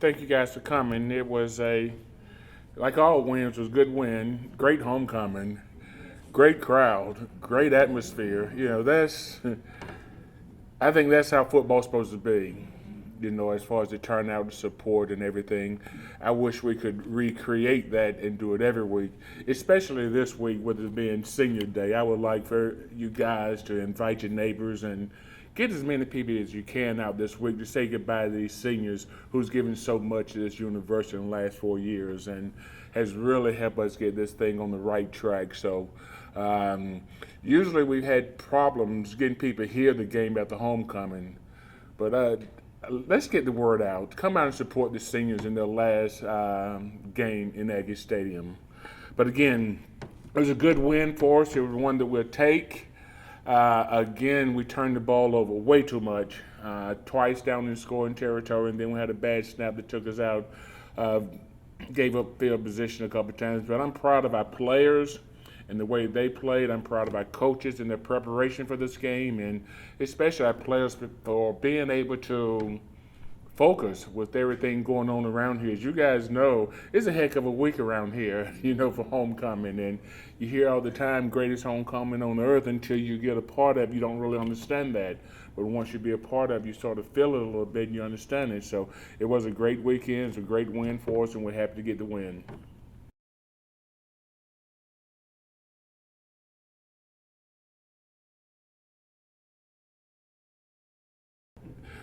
Thank you guys for coming. It was like all wins, was a good win, great homecoming, great crowd, great atmosphere. I think that's how football's supposed to be. As far as the turnout, the support, and everything. I wish we could recreate that and do it every week, especially this week with it being Senior Day. I would like for you guys to invite your neighbors and get as many people as you can out this week to say goodbye to these seniors who's given so much to this university in the last 4 years and has really helped us get this thing on the right track. So usually we've had problems getting people here the game at the homecoming, but let's get the word out. Come out and support the seniors in their last game in Aggie Stadium. But again, it was a good win for us. It was one that we'll take. Again, we turned the ball over way too much, twice down in scoring territory, and then we had a bad snap that took us out, gave up field position a couple of times. But I'm proud of our players and the way they played. I'm proud of our coaches and their preparation for this game, and especially our players for being able to focus with everything going on around here. As you guys know, it's a heck of a week around here, for homecoming. And you hear all the time, greatest homecoming on earth, until you get a part of it, you don't really understand that. But once you be a part of it, you sort of feel it a little bit and you understand it. So it was a great weekend, it's a great win for us, and we're happy to get the win.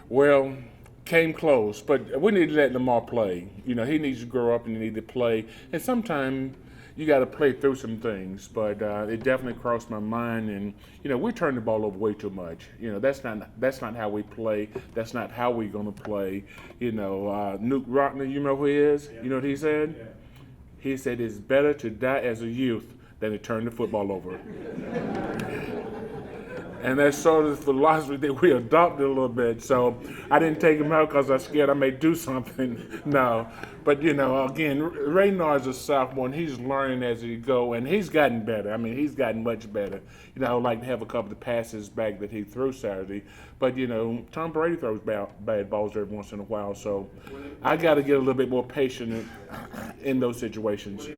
Well, came close, but we need to let Lamar play. He needs to grow up and he needs to play. And sometimes you got to play through some things, but it definitely crossed my mind. And we turned the ball over way too much. That's not how we play. That's not how we're gonna play. Nuke Rockner, you know who he is? Yeah. You know what he said? Yeah. He said it's better to die as a youth than to turn the football over. And that's sort of the philosophy that we adopted a little bit. So I didn't take him out because I was scared I may do something. No. But, again, Raynard's a sophomore, and he's learning as he go, and he's gotten better. I mean, he's gotten much better. I would like to have a couple of passes back that he threw Saturday. But, Tom Brady throws bad balls every once in a while. So I got to get a little bit more patient in those situations.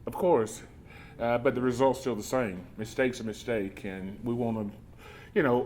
Of course, but the result's still the same. Mistake's a mistake, and we want to,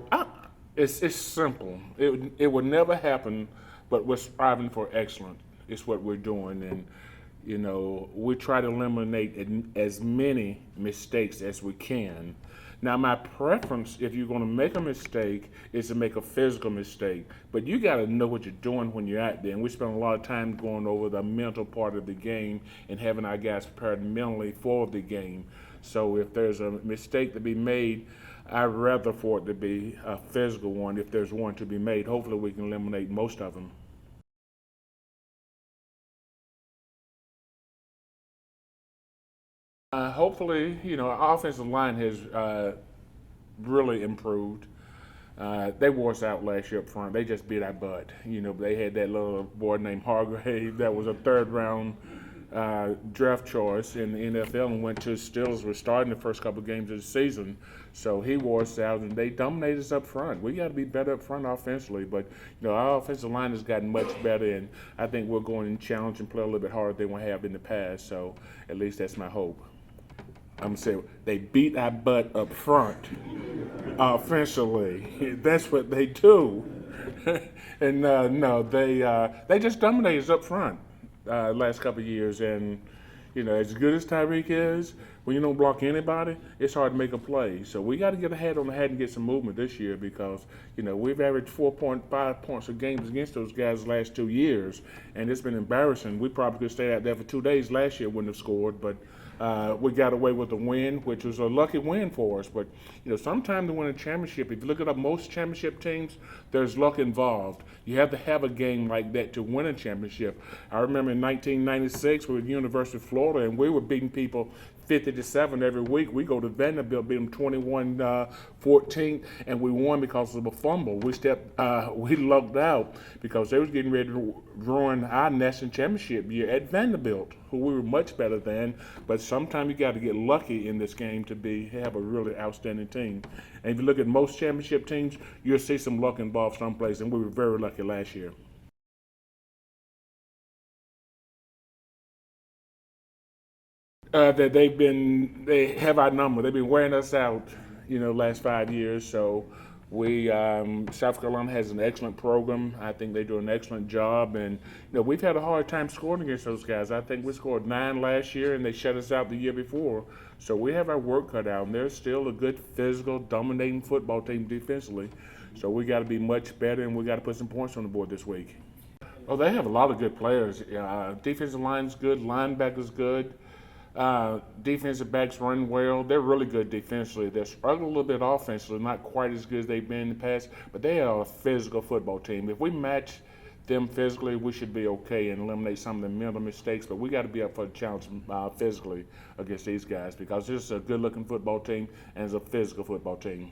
it's simple. It would never happen, but we're striving for excellence. It's what we're doing, and we try to eliminate as many mistakes as we can. Now, my preference, if you're going to make a mistake, is to make a physical mistake. But you got to know what you're doing when you're out there. And we spend a lot of time going over the mental part of the game and having our guys prepared mentally for the game. So if there's a mistake to be made, I'd rather for it to be a physical one if there's one to be made. Hopefully we can eliminate most of them. Hopefully, our offensive line has really improved. They wore us out last year up front. They just beat our butt. They had that little boy named Hargrave that was a third-round draft choice in the NFL and went to Steelers. We're starting the first couple of games of the season. So he wore us out, and they dominated us up front. We got to be better up front offensively, but our offensive line has gotten much better, and I think we're going to challenge and play a little bit harder than we have in the past. So at least that's my hope. I'm saying they beat our butt up front offensively. That's what they do. And no, they just dominated us up front last couple of years. And as good as Tyreek is, when you don't block anybody, it's hard to make a play. So we got to get a head on the head and get some movement this year because we've averaged 4.5 points a game against those guys the last 2 years, and it's been embarrassing. We probably could stay out there for 2 days last year, wouldn't have scored, but. We got away with a win, which was a lucky win for us. But, sometimes to win a championship, if you look at most championship teams, there's luck involved. You have to have a game like that to win a championship. I remember in 1996, we were at the University of Florida, and we were beating people 50-7 every week. We go to Vanderbilt, beat them 21-14, and we won because of a fumble. We lucked out because they was getting ready to ruin our national championship year at Vanderbilt, who we were much better than. But sometimes you got to get lucky in this game to have a really outstanding team. And if you look at most championship teams, you'll see some luck involved someplace, and we were very lucky last year. That they have our number. They've been wearing us out, last 5 years. So South Carolina has an excellent program. I think they do an excellent job, and we've had a hard time scoring against those guys. I think we scored 9 last year, and they shut us out the year before. So we have our work cut out, and they're still a good physical, dominating football team defensively. So we got to be much better, and we got to put some points on the board this week. Oh, they have a lot of good players. Defensive line's good, linebackers good. Defensive backs run well. They're really good defensively. They're struggling a little bit offensively, not quite as good as they've been in the past, but they are a physical football team. If we match them physically, we should be okay and eliminate some of the mental mistakes, but we got to be up for the challenge physically against these guys because this is a good-looking football team and it's a physical football team.